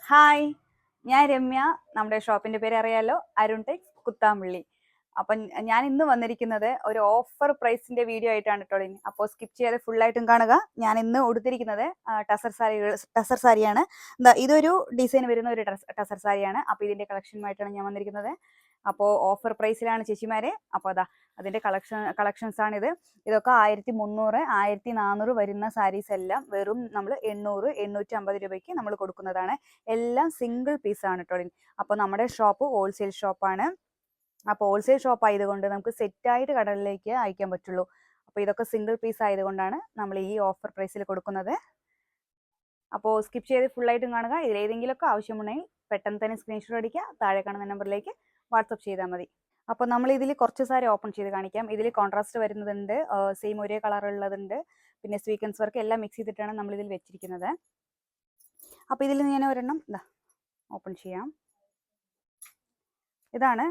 Hi, ഞാൻ രമ്യ. നമ്മുടെ ഷോപ്പിന്റെ പേര് അറിയാലോ, അരുൺ ടെക്സ് കുത്താമ്പള്ളി. അപ്പം ഞാൻ ഇന്ന് വന്നിരിക്കുന്നത് ഒരു ഓഫർ പ്രൈസിന്റെ വീഡിയോ ആയിട്ടാണ് കേട്ടോ. അപ്പോൾ സ്കിപ്പ് ചെയ്യാതെ ഫുൾ ആയിട്ടും കാണുക. ഞാൻ ഇന്ന് ഉടുത്തിരിക്കുന്നത് ടസർ സാരിയാണ്. ഇതൊരു ഡിസൈൻ വരുന്ന ഒരു ടസർ സാരിയാണ്. അപ്പോൾ ഇതിന്റെ കളക്ഷനുമായിട്ടാണ് ഞാൻ വന്നിരിക്കുന്നത്. അപ്പോൾ ഓഫർ പ്രൈസിലാണ് ചേച്ചിമാരെ. അപ്പോൾ അതിന്റെ കളക്ഷൻസ് ആണ് ഇത്. ഇതൊക്കെ 1300 1400 വരുന്ന സാരീസ് എല്ലാം വെറും നമ്മൾ 800 850 രൂപയ്ക്ക് നമ്മൾ കൊടുക്കുന്നതാണ്. എല്ലാം സിംഗിൾ പീസ് ആണ് കേട്ടോ. അപ്പോൾ നമ്മുടെ ഷോപ്പ് ഹോൾസെയിൽ ഷോപ്പാണ്. അപ്പോൾ ഹോൾസെയിൽ ഷോപ്പ് ആയതുകൊണ്ട് നമുക്ക് സെറ്റായിട്ട് കടകളിലേക്ക് അയക്കാൻ പറ്റുള്ളൂ. അപ്പോൾ ഇതൊക്കെ സിംഗിൾ പീസ് ആയതുകൊണ്ടാണ് നമ്മൾ ഈ ഓഫർ പ്രൈസിൽ കൊടുക്കുന്നത്. അപ്പോൾ സ്കിപ്പ് ചെയ്ത് ഫുള്ളായിട്ടും കാണുക. ഇതിലേതെങ്കിലുമൊക്കെ ആവശ്യമുണ്ടെങ്കിൽ പെട്ടെന്ന് തന്നെ സ്ക്രീൻഷോട്ട് അടിക്കുക. താഴെ കാണുന്ന നമ്പറിലേക്ക് വാട്സപ്പ് ചെയ്താൽ മതി. അപ്പോൾ നമ്മൾ ഇതിൽ കുറച്ച് സാരി ഓപ്പൺ ചെയ്ത് കാണിക്കാം. ഇതിൽ കോൺട്രാസ്റ്റ് വരുന്നതുണ്ട്, സെയിം ഒരേ കളർ ഉള്ളതുണ്ട്, പിന്നെ സ്വീക്കൻസ് വർക്ക് എല്ലാം മിക്സ് ചെയ്തിട്ടാണ് നമ്മൾ ഇതിൽ വെച്ചിരിക്കുന്നത്. അപ്പോൾ ഇതിൽ ഞാൻ ഒരെണ്ണം ഓപ്പൺ ചെയ്യാം. ഇതാണ്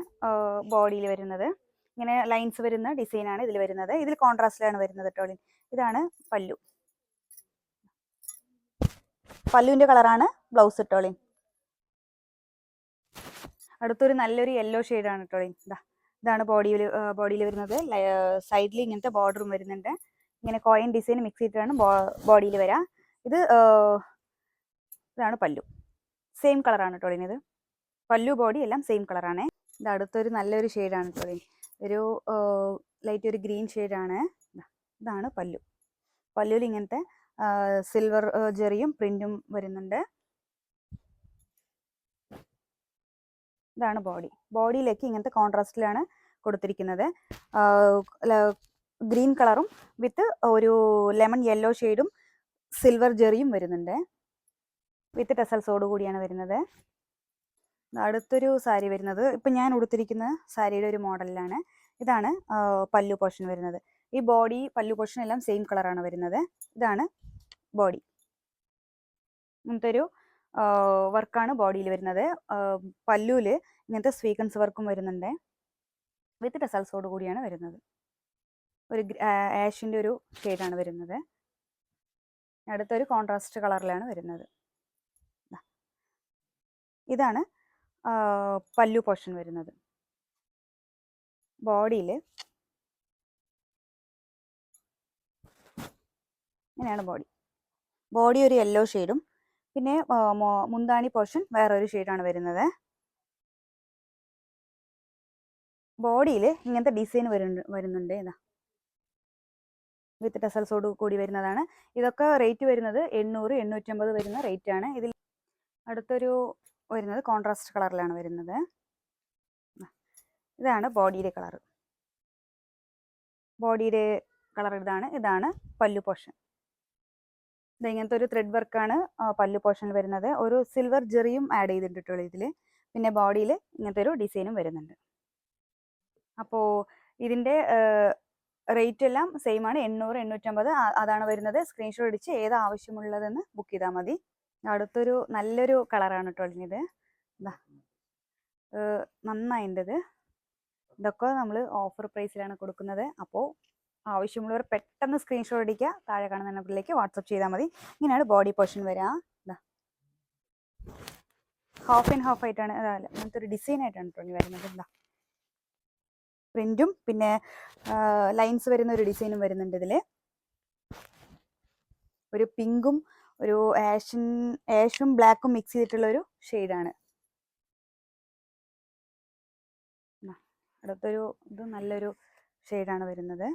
ബോഡിയിൽ വരുന്നത്. ഇങ്ങനെ ലൈൻസ് വരുന്ന ഡിസൈനാണ് ഇതിൽ വരുന്നത്. ഇതിൽ കോൺട്രാസ്റ്റിലാണ് വരുന്നത് കേട്ടോ. ഇതാണ് പല്ലു. പല്ലുവിൻ്റെ കളറാണ് ബ്ലൗസ് ഇട്ടോളി. അടുത്തൊരു നല്ലൊരു യെല്ലോ ഷെയ്ഡാണ് കേട്ടോ. ഇതാണ് ബോഡിയിൽ വരുന്നത്. സൈഡിൽ ഇങ്ങനത്തെ ബോർഡറും വരുന്നുണ്ട്. ഇങ്ങനെ കോയിൻ ഡിസൈൻ മിക്സ് ചെയ്തിട്ടാണ് ബോഡിയിൽ വരാം. ഇതാണ് പല്ലു. സെയിം കളറാണ് കേട്ടോ. ഇത് പല്ലു ബോഡി എല്ലാം സെയിം കളറാണ്. ഇത് അടുത്തൊരു നല്ലൊരു ഷെയ്ഡാണ് കേട്ടോ. ഒരു ലൈറ്റ് ഒരു ഗ്രീൻ ഷെയ്ഡാണ്. ഇതാണ് പല്ലു. പല്ലുവിൽ ഇങ്ങനത്തെ സിൽവർ ജെറിയും പ്രിന്റും വരുന്നുണ്ട്. ഇതാണ് ബോഡിയിലേക്ക് ഇങ്ങനത്തെ കോൺട്രാസ്റ്റിലാണ് കൊടുത്തിരിക്കുന്നത്. ഗ്രീൻ കളറും വിത്ത് ഒരു ലെമൺ യെല്ലോ ഷെയ്ഡും സിൽവർ ജെറിയും വരുന്നുണ്ട്. വിത്ത് ടെസൽസോട് കൂടിയാണ് വരുന്നത്. അടുത്തൊരു സാരി വരുന്നത് ഇപ്പം ഞാൻ ഉടുത്തിരിക്കുന്ന സാരിയുടെ ഒരു മോഡലിലാണ്. ഇതാണ് പല്ലു പോർഷൻ വരുന്നത്. ഈ പല്ലു പോർഷൻ എല്ലാം സെയിം കളറാണ് വരുന്നത്. ഇതാണ് ബോഡി. ഇങ്ങനത്തെ ഒരു വർക്കാണ് ബോഡിയിൽ വരുന്നത്. പല്ലുവിൽ ഇങ്ങനത്തെ സ്വീക്കൻസ് വർക്കും വരുന്നുണ്ട്. വിത്ത് ടെസൽസോട് കൂടിയാണ് വരുന്നത്. ഒരു ആഷിൻ്റെ ഒരു ഷെയ്ഡാണ് വരുന്നത്. അടുത്തൊരു കോൺട്രാസ്റ്റ് കളറിലാണ് വരുന്നത്. ഇതാണ് പല്ലു പോർഷൻ വരുന്നത്. ബോഡിയിൽ ഇങ്ങനെയാണ് ബോഡി ഒരു യെല്ലോ ഷെയ്ഡും പിന്നെ മുന്താണി പോർഷൻ വേറൊരു ഷെയ്ഡാണ് വരുന്നത്. ബോഡിയിൽ ഇങ്ങനത്തെ ഡിസൈൻ വരുന്നുണ്ട്. വിത്ത് ടെസൽസോട് കൂടി വരുന്നതാണ്. ഇതൊക്കെ റേറ്റ് വരുന്നത് 800 850 വരുന്ന റേറ്റ് ആണ്. ഇതിൽ അടുത്തൊരു വരുന്നത് കോൺട്രാസ്റ്റ് കളറിലാണ് വരുന്നത്. ഇതാണ് ബോഡിയുടെ കളർ. ഇതാണ് പല്ലു പോർഷൻ. ഇങ്ങനത്തെ ഒരു ത്രെഡ് വർക്കാണ് പല്ലു പോർഷനിൽ വരുന്നത്. ഒരു സിൽവർ ജെറിയും ആഡ് ചെയ്തിട്ടുള്ളൂ ഇതിൽ. പിന്നെ ബോഡിയിൽ ഇങ്ങനത്തെ ഒരു ഡിസൈനും വരുന്നുണ്ട്. അപ്പോൾ ഇതിൻ്റെ റേറ്റ് എല്ലാം സെയിം ആണ്. 800 850 അതാണ് വരുന്നത്. സ്ക്രീൻഷോട്ട് അടിച്ച് ഏത് ആവശ്യമുള്ളതെന്ന് ബുക്ക് ചെയ്താൽ മതി. അടുത്തൊരു നല്ലൊരു കളറാണ് കേട്ടോ. ഇത് നന്നായിട്ടുണ്ട്. ഇതൊക്കെ നമ്മൾ ഓഫർ പ്രൈസിലാണ് കൊടുക്കുന്നത്. അപ്പോൾ ആവശ്യമുള്ളവർ പെട്ടെന്ന് സ്ക്രീൻഷോട്ട് അടിക്കുക. താഴെ കാണുന്ന നമ്പറിലേക്ക് വാട്സപ്പ് ചെയ്താൽ മതി. ഇങ്ങനെയാണ് ബോഡി പോർഷൻ വരിക. ഹാഫ് ആൻഡ് ഹാഫ് ആയിട്ടാണ്. അങ്ങനത്തെ ഒരു ഡിസൈൻ ആയിട്ടാണ് കേട്ടോ വരുന്നത്. പ്രിന്റും പിന്നെ ലൈൻസ് വരുന്ന ഒരു ഡിസൈനും വരുന്നുണ്ട്. ഇതിൽ ഒരു പിങ്കും ഒരു ആഷും ബ്ലാക്കും മിക്സ് ചെയ്തിട്ടുള്ള ഒരു ഷെയ്ഡാണ്. അടുത്തൊരു നല്ലൊരു ഷെയ്ഡാണ് വരുന്നത്.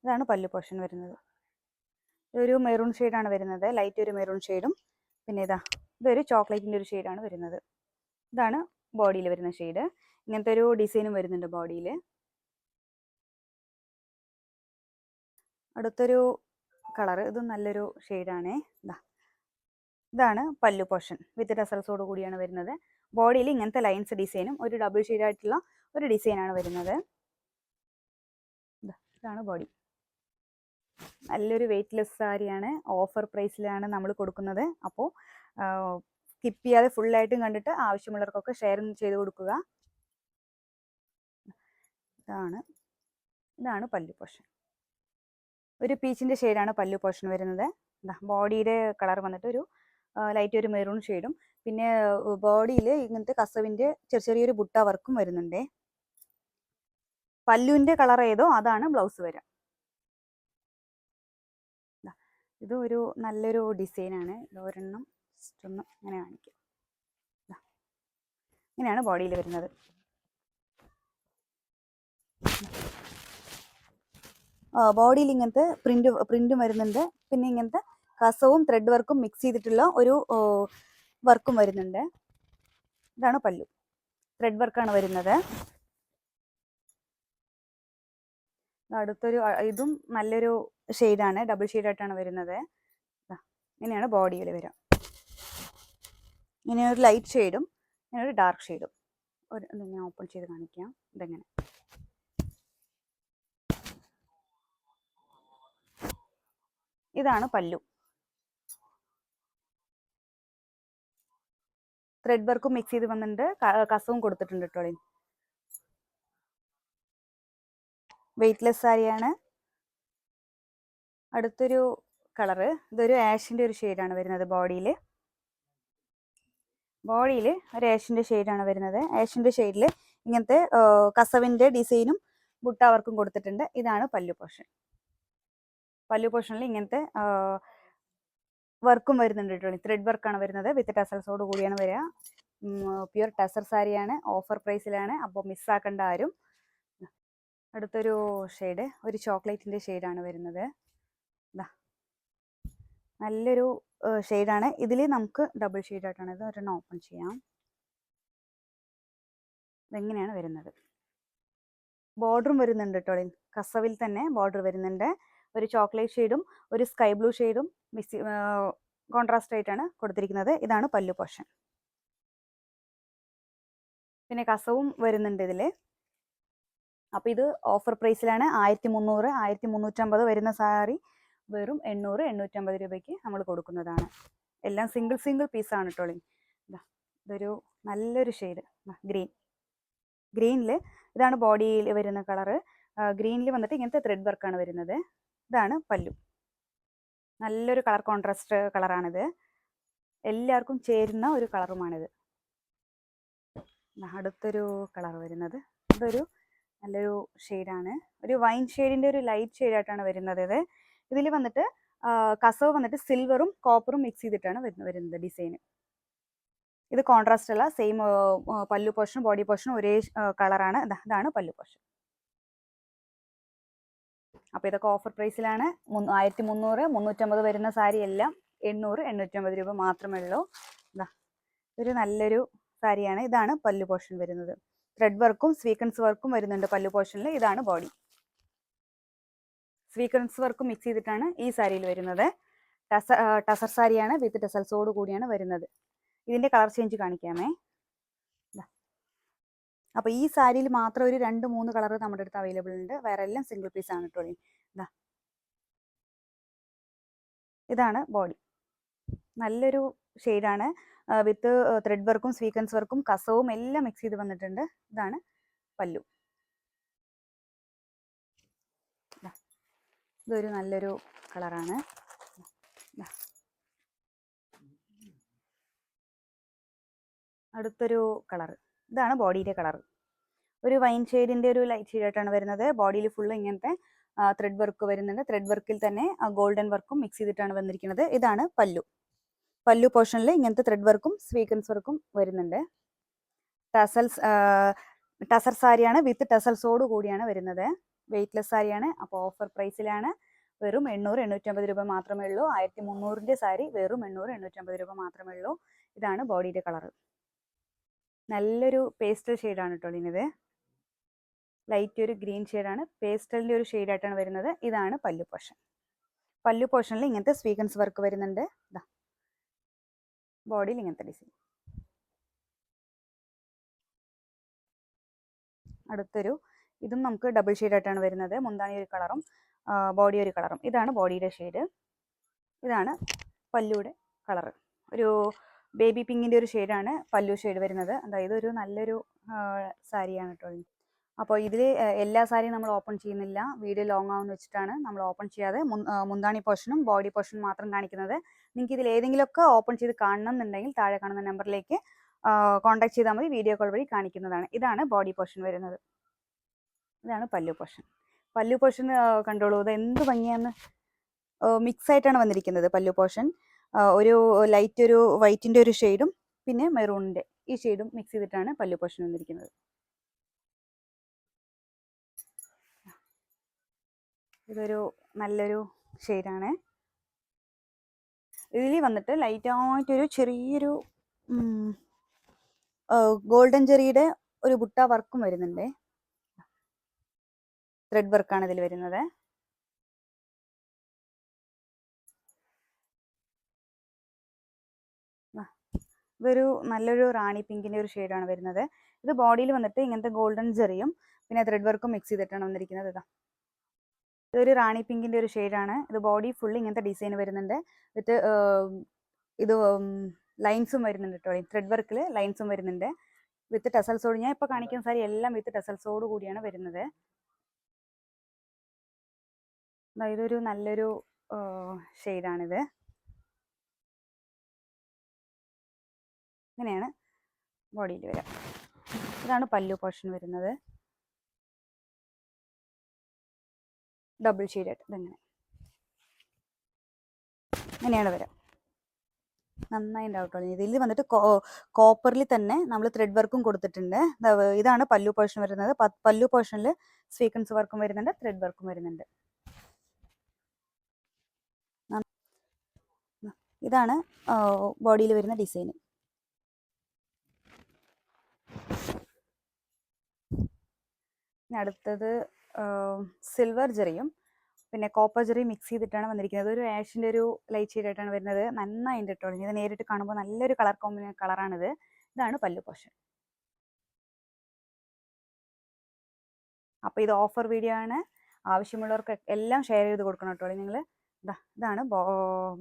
ഇതാണ് പല്ലു പോർഷൻ വരുന്നത്. ഇതൊരു മെറൂൺ ഷെയ്ഡാണ് വരുന്നത്. ലൈറ്റ് ഒരു മെറൂൺ ഷെയ്ഡും പിന്നെ ഇതൊരു ചോക്ലേറ്റിൻ്റെ ഒരു ഷെയ്ഡാണ് വരുന്നത്. ഇതാണ് ബോഡിയിൽ വരുന്ന ഷെയ്ഡ്. ഇങ്ങനത്തെ ഒരു ഡിസൈനും വരുന്നുണ്ട് ബോഡിയിൽ. അടുത്തൊരു കളർ നല്ലൊരു ഷെയ്ഡാണ്. ഇതാണ് പല്ലു പോർഷൻ വിത്ത് ടെസൽസോട് കൂടിയാണ് വരുന്നത്. ബോഡിയിൽ ഇങ്ങനത്തെ ലൈൻസ് ഡിസൈനും ഒരു ഡബിൾ ഷെയ്ഡായിട്ടുള്ള ഒരു ഡിസൈനാണ് വരുന്നത്. ഇതാണ് ബോഡി. നല്ലൊരു വെയ്റ്റ്ലെസ് സാരിയാണ്. ഓഫർ പ്രൈസിലാണ് നമ്മൾ കൊടുക്കുന്നത്. അപ്പോൾ സ്കിപ്പ് ചെയ്യാതെ ഫുള്ളായിട്ടും കണ്ടിട്ട് ആവശ്യമുള്ളവർക്കൊക്കെ ഷെയർ ചെയ്ത് കൊടുക്കുക. ഇതാണ് പല്ലു പോർഷൻ. ഒരു പീച്ചിൻ്റെ ഷെയ്ഡാണ് പല്ലു പോർഷൻ വരുന്നത്. ബോഡിയുടെ കളർ വന്നിട്ട് ഒരു ലൈറ്റ് ഒരു മെറൂൺ ഷെയ്ഡും. പിന്നെ ബോഡിയിൽ ഇങ്ങനത്തെ കസവിൻ്റെ ചെറിയൊരു ബുട്ട വർക്കും വരുന്നുണ്ട്. പല്ലുവിൻ്റെ കളർ ഏതോ അതാണ് ബ്ലൗസ് വരിക. ഇത് ഒരു നല്ലൊരു ഡിസൈനാണ്. ഒരെണ്ണം ജസ്റ്റ് ഒന്ന് ഇങ്ങനെ കാണിക്കാം. ഇങ്ങനെയാണ് ബോഡിയിൽ വരുന്നത്. ബോഡിയിൽ ഇങ്ങനത്തെ പ്രിന്റും വരുന്നുണ്ട്. പിന്നെ ഇങ്ങനത്തെ കസവും ത്രെഡ് വർക്കും മിക്സ് ചെയ്തിട്ടുള്ള ഒരു വർക്കും വരുന്നുണ്ട്. ഇതാണ് പല്ലു. ത്രെഡ് വർക്കാണ് വരുന്നത്. അടുത്തൊരു ഇതും നല്ലൊരു ഷെയ്ഡാണ്. ഡബിൾ ഷെയ്ഡായിട്ടാണ് വരുന്നത്. ഇങ്ങനെയാണ് ബോഡിയിൽ വരിക. ഇങ്ങനെ ഒരു ലൈറ്റ് ഷെയ്ഡും ഇങ്ങനെ ഒരു ഡാർക്ക് ഷെയ്ഡും. ഇതിങ്ങനെ ഓപ്പൺ ചെയ്ത് കാണിക്കാം. ഇതെങ്ങനെ ഇതാണ് പല്ലു. ത്രെഡ് വർക്കും മിക്സ് ചെയ്ത് വന്നിട്ടുണ്ട്. കസവും കൊടുത്തിട്ടുണ്ട് കേട്ടോ. വെയ്റ്റ്ലെസ് സാരിയാണ്. അടുത്തൊരു കളറ് ഇതൊരു ആഷിൻ്റെ ഒരു ഷെയ്ഡാണ് വരുന്നത്. ബോഡിയിൽ ഒരു ആഷിൻ്റെ ഷെയ്ഡാണ് വരുന്നത്. ആഷിൻ്റെ ഷെയ്ഡിൽ ഇങ്ങനത്തെ കസവിൻ്റെ ഡിസൈനും ബുട്ട വർക്കും കൊടുത്തിട്ടുണ്ട്. ഇതാണ് പല്ലു പോർഷൻ. പല്ലു പോർഷനിൽ ഇങ്ങനത്തെ വർക്കും വരുന്നുണ്ട് കേട്ടോ. ത്രെഡ് വർക്കാണ് വരുന്നത്. വിത്ത് ടസൽസോട് കൂടിയാണ് വരിക. പ്യുർ ടസർ സാരിയാണ്. ഓഫർ പ്രൈസിലാണ്. അപ്പോൾ മിസ്സാക്കേണ്ട ആരും. അടുത്തൊരു ഷെയ്ഡ് ഒരു ചോക്ലേറ്റിൻ്റെ ഷെയ്ഡാണ് വരുന്നത്. നല്ലൊരു ഷെയ്ഡാണ്. ഇതിൽ നമുക്ക് ഡബിൾ ഷെയ്ഡായിട്ടാണ്. ഇത് ഒരെണ്ണം ഓപ്പൺ ചെയ്യാം. ഇതെങ്ങനെയാണ് വരുന്നത്. ബോർഡറും വരുന്നുണ്ട് കേട്ടോ. കസവിൽ തന്നെ ബോർഡർ വരുന്നുണ്ട്. ഒരു ചോക്ലേറ്റ് ഷെയ്ഡും ഒരു സ്കൈ ബ്ലൂ ഷെയ്ഡും കോൺട്രാസ്റ്റ് ആയിട്ടാണ് കൊടുത്തിരിക്കുന്നത്. ഇതാണ് പല്ലു പോർഷൻ. പിന്നെ കസവും വരുന്നുണ്ട് ഇതിൽ. അപ്പോൾ ഇത് ഓഫർ പ്രൈസിലാണ്. 1300 1350 വരുന്ന സാരി വെറും 800 850 രൂപയ്ക്ക് നമ്മൾ കൊടുക്കുന്നതാണ്. എല്ലാം സിംഗിൾ പീസാണ് കേട്ടോ. ഇതൊരു നല്ലൊരു ഷെയ്ഡ് ഗ്രീനിൽ. ഇതാണ് ബോഡിയിൽ വരുന്ന കളറ്. ഗ്രീനിൽ വന്നിട്ട് ഇങ്ങനത്തെ ത്രെഡ് വർക്കാണ് വരുന്നത്. ഇതാണ് പല്ലു. നല്ലൊരു കളർ കോൺട്രാസ്റ്റ് കളറാണിത്. എല്ലാവർക്കും ചേരുന്ന ഒരു കളറുമാണിത്. അടുത്തൊരു കളർ വരുന്നത് ഇതൊരു നല്ലൊരു ഷെയ്ഡാണ്. ഒരു വൈൻ ഷെയ്ഡിൻ്റെ ഒരു ലൈറ്റ് ഷെയ്ഡായിട്ടാണ് വരുന്നത്. ഇതിൽ വന്നിട്ട് കസവ് വന്നിട്ട് സിൽവറും കോപ്പറും മിക്സ് ചെയ്തിട്ടാണ് വരുന്നത് ഡിസൈൻ. ഇത് കോൺട്രാസ്റ്റ് അല്ല. സെയിം പല്ലു പോർഷനും ബോഡി പോർഷനും ഒരേ കളറാണ്. ഇതാണ് പല്ലു പോർഷൻ. അപ്പോൾ ഇതൊക്കെ ഓഫർ പ്രൈസിലാണ്. 1300 350 വരുന്ന സാരി എല്ലാം 800 850 രൂപ മാത്രമേ ഉള്ളൂ. ഒരു നല്ലൊരു സാരിയാണ്. ഇതാണ് പല്ലു പോർഷൻ വരുന്നത്. ത്രെഡ് വർക്കും സ്വീക്വൻസ് വർക്കും വരുന്നുണ്ട് പല്ലു പോർഷനിൽ. ഇതാണ് ബോഡി. സ്വീക്വൻസ് വർക്കും മിക്സ് ചെയ്തിട്ടാണ് ഈ സാരിയിൽ വരുന്നത്. ടസർ സാരിയാണ്. വിത്ത് ടസൽസോട് കൂടിയാണ് വരുന്നത്. ഇതിൻ്റെ കളർ ചേഞ്ച് കാണിക്കാമേ. അപ്പോൾ ഈ സാരിയിൽ മാത്രം ഒരു 2-3 കളർ നമ്മുടെ അടുത്ത് അവൈലബിൾ ഉണ്ട്. വേറെ എല്ലാം സിംഗിൾ പീസ് ആണ് കേട്ടോ. ഇതാണ് ബോഡി. നല്ലൊരു ഷെയ്ഡാണ്. വിത്ത് ത്രെഡ് വർക്കും സ്വീക്വൻസ് വർക്കും കസവും എല്ലാം മിക്സ് ചെയ്ത് വന്നിട്ടുണ്ട്. ഇതാണ് പല്ലു. ഇതൊരു നല്ലൊരു കളറാണ്. അടുത്തൊരു കളർ ഇതാണ് ബോഡിയുടെ കളർ. ഒരു വൈൻ ഷെയ്ഡിൻ്റെ ഒരു ലൈറ്റ് ഷെയ്ഡായിട്ടാണ് വരുന്നത്. ബോഡിയിൽ ഫുള്ള് ഇങ്ങനത്തെ ത്രെഡ് വർക്ക് വരുന്നുണ്ട്. ത്രെഡ് വർക്കിൽ തന്നെ ഗോൾഡൻ വർക്കും മിക്സ് ചെയ്തിട്ടാണ് വന്നിരിക്കുന്നത്. ഇതാണ് പല്ലു. പല്ലു പോർഷനിൽ ഇങ്ങനത്തെ ത്രെഡ് വർക്കും സ്വീക്വൻസ് വർക്കും വരുന്നുണ്ട്. ടസർ സാരിയാണ്. വിത്ത് ടസൽസോട് കൂടിയാണ് വരുന്നത്. വെയ്റ്റ്ലെസ് സാരിയാണ്. അപ്പോൾ ഓഫർ പ്രൈസിലാണ്. വെറും 800 850 രൂപ മാത്രമേ ഉള്ളൂ. 1300ൻ്റെ സാരി വെറും 800 850 രൂപ മാത്രമേ ഉള്ളൂ. ഇതാണ് ബോഡിയുടെ കളർ. നല്ലൊരു പേസ്റ്റൽ ഷെയ്ഡാണ് കേട്ടോ. ഇത് ലൈറ്റ് ഒരു ഗ്രീൻ ഷെയ്ഡാണ്. പേസ്റ്റലിൻ്റെ ഒരു ഷെയ്ഡായിട്ടാണ് വരുന്നത്. ഇതാണ് പല്ലു പോർഷൻ. പല്ലു പോർഷനിൽ ഇങ്ങനത്തെ സ്വീക്വൻസ് വർക്ക് വരുന്നുണ്ട്. ബോഡിയിൽ ഇങ്ങനത്തെ ഡിസൈൻ. അടുത്തൊരു ഇതും നമുക്ക് ഡബിൾ ഷെയ്ഡായിട്ടാണ് വരുന്നത്. മുന്താണി ഒരു കളറും ബോഡി ഒരു കളറും. ഇതാണ് ബോഡിയുടെ ഷെയ്ഡ്. ഇതാണ് പല്ലുയുടെ കളർ. ഒരു ബേബി പിങ്കിൻ്റെ ഒരു ഷെയ്ഡാണ് പല്ലു ഷെയ്ഡ് വരുന്നത്. അതായത് ഒരു നല്ലൊരു സാരിയാണ് കേട്ടോ. അപ്പോൾ ഇതിൽ എല്ലാ സാരിയും നമ്മൾ ഓപ്പൺ ചെയ്യുന്നില്ല. വീഡിയോ ലോങ് ആവുമെന്ന് വെച്ചിട്ടാണ് നമ്മൾ ഓപ്പൺ ചെയ്യാതെ മുന്താണി പോർഷനും ബോഡി പോർഷനും മാത്രം കാണിക്കുന്നത്. നിങ്ങൾക്ക് ഇതിൽ ഏതെങ്കിലുമൊക്കെ ഓപ്പൺ ചെയ്ത് കാണണം എന്നുണ്ടെങ്കിൽ താഴെ കാണുന്ന നമ്പറിലേക്ക് കോൺടാക്ട് ചെയ്താൽ മതി. വീഡിയോ കോൾ വഴി കാണിക്കുന്നതാണ്. ഇതാണ് ബോഡി പോർഷൻ വരുന്നത്. ഇതാണ് പല്ലു പോർഷൻ. പല്ലു പോർഷൻ കണ്ടോളൂ, ഇത് എന്ത് ഭംഗിയാന്ന്. മിക്സ് ആയിട്ടാണ് വന്നിരിക്കുന്നത് പല്ലു പോർഷൻ. ഒരു ലൈറ്റ് ഒരു വൈറ്റിൻ്റെ ഒരു ഷെയ്ഡും പിന്നെ മെറൂണിൻ്റെ ഈ ഷെയ്ഡും മിക്സ് ചെയ്തിട്ടാണ് പല്ലു പോർഷൻ വന്നിരിക്കുന്നത്. ഇതൊരു നല്ലൊരു ഷെയ്ഡാണ്. ഇതിൽ വന്നിട്ട് ലൈറ്റായിട്ടൊരു ചെറിയൊരു ഗോൾഡൻ ജെറിയുടെ ഒരു ബുട്ട വർക്കും വരുന്നുണ്ട്. ത്രെഡ് വർക്കാണ് ഇതിൽ വരുന്നത്. ഇതൊരു നല്ലൊരു റാണി പിങ്കിൻ്റെ ഒരു ഷെയ്ഡാണ് വരുന്നത്. ഇത് ബോഡിയിൽ വന്നിട്ട് ഇങ്ങനത്തെ ഗോൾഡൻ ജെറിയും പിന്നെ ത്രെഡ് വർക്കും മിക്സ് ചെയ്തിട്ടാണ് വന്നിരിക്കുന്നത്. ഇതൊരു റാണി പിങ്കിൻ്റെ ഒരു ഷെയ്ഡാണ്. ഇത് ബോഡി ഫുള്ള് ഇങ്ങനത്തെ ഡിസൈൻ വരുന്നുണ്ട്. വിത്ത് ഇത് ലൈൻസും വരുന്നുണ്ട് കേട്ടോ. ത്രെഡ് വർക്കിൽ ലൈൻസും വരുന്നുണ്ട് വിത്ത് ടെസൽസോട്. ഞാൻ ഇപ്പോൾ കാണിക്കുന്ന സാരി എല്ലാം വിത്ത് ടെസൽസോട് കൂടിയാണ് വരുന്നത്. ഇതൊരു നല്ലൊരു ഷെയ്ഡാണിത്. ഇങ്ങനെയാണ് ബോഡിയിൽ വരിക. ഇതാണ് പല്ലു പോർഷൻ വരുന്നത്. ഡബിൾ ഷെയ്ഡായിട്ട് ഇങ്ങനെയാണ് വരിക. നന്നായിട്ടുണ്ടാവും കേട്ടോ. ഇതിൽ വന്നിട്ട് കോപ്പറിൽ തന്നെ നമ്മൾ ത്രെഡ് വർക്കും കൊടുത്തിട്ടുണ്ട്. ഇതാണ് പല്ലു പോർഷൻ വരുന്നത്. പല്ലു പോർഷനിൽ സ്വീക്വൻസ് വർക്കും വരുന്നുണ്ട്, ത്രെഡ് വർക്കും വരുന്നുണ്ട്. ഇതാണ് ബോഡിയിൽ വരുന്ന ഡിസൈൻ. അടുത്തത് സിൽവർ ജെറിയും പിന്നെ കോപ്പർ ജെറി മിക്സ് ചെയ്തിട്ടാണ് വന്നിരിക്കുന്നത്. ഒരു ആഷിൻ്റെ ഒരു ലൈറ്റ് ഷെയ്ഡായിട്ടാണ് വരുന്നത്. നന്നായിട്ട് കേട്ടോ. ഇത് നേരിട്ട് കാണുമ്പോൾ നല്ലൊരു കളറാണിത്. ഇതാണ് പല്ലു പോർഷൻ. അപ്പോൾ ഇത് ഓഫർ വീഡിയോ ആണ്. ആവശ്യമുള്ളവർക്ക് എല്ലാം ഷെയർ ചെയ്ത് കൊടുക്കണം കേട്ടോ നിങ്ങൾ. ഇതാണ്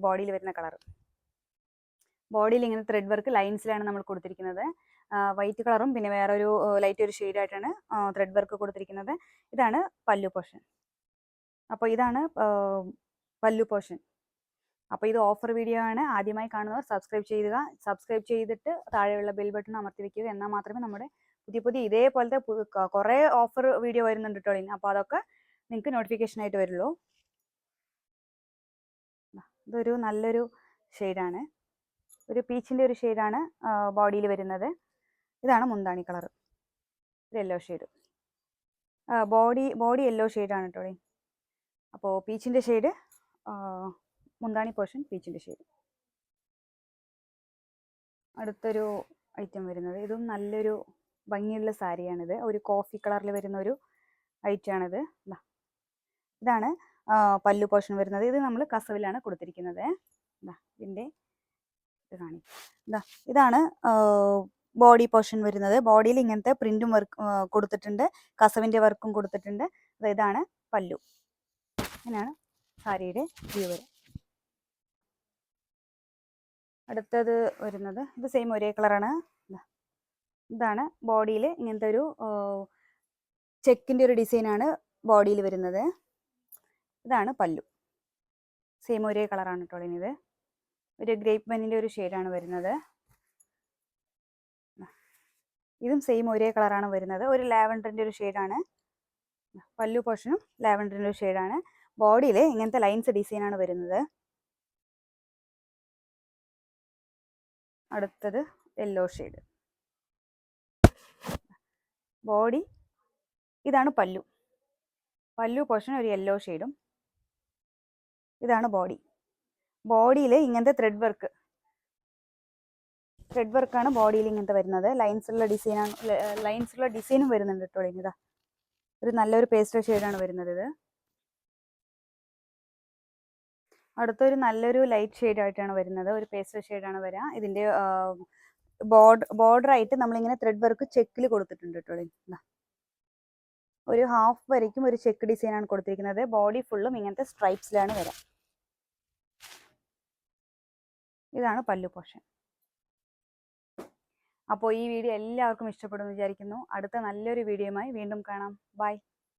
ബോഡിയിൽ വരുന്ന കളർ. ബോഡിയിൽ ഇങ്ങനെ ത്രെഡ് വർക്ക് ലൈൻസിലാണ് നമ്മൾ കൊടുത്തിരിക്കുന്നത്. വൈറ്റ് കളറും പിന്നെ വേറെ ഒരു ലൈറ്റ് ഒരു ഷെയ്ഡായിട്ടാണ് ത്രെഡ് വർക്ക് കൊടുത്തിരിക്കുന്നത്. ഇതാണ് പല്ലു പോർഷൻ. അപ്പോൾ ഇതാണ് പല്ലു പോർഷൻ. അപ്പോൾ ഇത് ഓഫർ വീഡിയോ ആണ്. ആദ്യമായി കാണുന്നവർ സബ്സ്ക്രൈബ് ചെയ്യുക. സബ്സ്ക്രൈബ് ചെയ്തിട്ട് താഴെയുള്ള ബെൽ ബട്ടൺ അമർത്തി വെക്കുക. എന്നാൽ മാത്രമേ നമ്മുടെ പുതിയ ഇതേപോലത്തെ കുറേ ഓഫർ വീഡിയോ വരുന്നുണ്ട് കേട്ടോ. അപ്പോൾ അതൊക്കെ നിങ്ങൾക്ക് നോട്ടിഫിക്കേഷൻ ആയിട്ട് വരുള്ളൂ. ഇതൊരു നല്ലൊരു ഷെയ്ഡാണ്. ഒരു പീച്ചിൻ്റെ ഒരു ഷെയ്ഡാണ് ബോഡിയിൽ വരുന്നത്. ഇതാണ് മുന്താണി കളർ. ഒരു യെല്ലോ ഷെയ്ഡ്. ബോഡി യെല്ലോ ഷെയ്ഡാണ് കേട്ടോ. അപ്പോൾ പീച്ചിൻ്റെ ഷെയ്ഡ്, മുന്താണി പോർഷൻ പീച്ചിൻ്റെ ഷെയ്ഡ്. അടുത്തൊരു ഐറ്റം വരുന്നത്, ഇതും നല്ലൊരു ഭംഗിയുള്ള സാരിയാണിത്. ഒരു കോഫി കളറിൽ വരുന്ന ഒരു ഐറ്റമാണിത്. ഇതാണ് പല്ലു പോർഷൻ വരുന്നത്. ഇത് നമ്മൾ കസവിലാണ് കൊടുത്തിരിക്കുന്നത്. ഇതിൻ്റെ ഇതാണ് ബോഡി പോർഷൻ വരുന്നത്. ബോഡിയിൽ ഇങ്ങനത്തെ പ്രിന്റും വർക്ക് കൊടുത്തിട്ടുണ്ട്, കസവിൻ്റെ വർക്കും കൊടുത്തിട്ടുണ്ട്. ഇതാണ് പല്ലു. ഇങ്ങനെയാണ് സാരിയുടെ വ്യൂ വരെ. അടുത്തത് വരുന്നത് ഇത് സെയിം ഒരേ കളറാണ്. ഇതാണ് ബോഡിയിൽ ഇങ്ങനത്തെ ഒരു ചെക്കിൻ്റെ ഒരു ഡിസൈനാണ് ബോഡിയിൽ വരുന്നത്. ഇതാണ് പല്ലു. സെയിം ഒരേ കളറാണ് കേട്ടോ. ഇത് ഒരു ഗ്രേപ്പ് വൈനിൻ്റെ ഒരു ഷെയ്ഡാണ് വരുന്നത്. ഇതും സെയിം ഒരേ കളറാണ് വരുന്നത്. ഒരു ലാവൻഡറിൻ്റെ ഒരു ഷെയ്ഡാണ്. പല്ലു പോർഷനും ലാവൻഡറിൻ്റെ ഒരു ഷെയ്ഡാണ്. ബോഡിയിൽ ഇങ്ങനത്തെ ലൈൻസ് ഡിസൈനാണ് വരുന്നത്. അടുത്തത് യെല്ലോ ഷെയ്ഡ്. ബോഡി ഇതാണ് പല്ലു. പല്ലു പോർഷൻ ഒരു യെല്ലോ ഷെയ്ഡും. ഇതാണ് ബോഡി. ബോഡിയിൽ ഇങ്ങനത്തെ ത്രെഡ് വർക്കാണ് ബോഡിയിൽ ഇങ്ങനത്തെ വരുന്നത്. ലൈൻസുള്ള ഡിസൈനും വരുന്നുണ്ട് കേട്ടോ. ഇതാ ഒരു നല്ലൊരു പേസ്റ്റൽ ഷെയ്ഡാണ് വരുന്നത്. ഇത് അടുത്തൊരു നല്ലൊരു ലൈറ്റ് ഷെയ്ഡായിട്ടാണ് വരുന്നത്. ഒരു പേസ്റ്റൽ ഷെയ്ഡാണ് വരിക. ഇതിൻ്റെ ബോർഡറായിട്ട് നമ്മളിങ്ങനെ ത്രെഡ് വർക്ക് ചെക്കിൽ കൊടുത്തിട്ടുണ്ട് കേട്ടോ. ഒരു ഹാഫ് വരയ്ക്കും ഒരു ചെക്ക് ഡിസൈനാണ് കൊടുത്തിരിക്കുന്നത്. ബോഡി ഫുള്ളും ഇങ്ങനത്തെ സ്ട്രൈപ്സിലാണ് വരിക. ഇതാണ് പല്ലു പോർഷൻ. അപ്പോൾ ഈ വീഡിയോ എല്ലാവർക്കും ഇഷ്ടപ്പെടുമെന്ന് വിചാരിക്കുന്നു. അടുത്ത നല്ലൊരു വീഡിയോയുമായി വീണ്ടും കാണാം. ബൈ.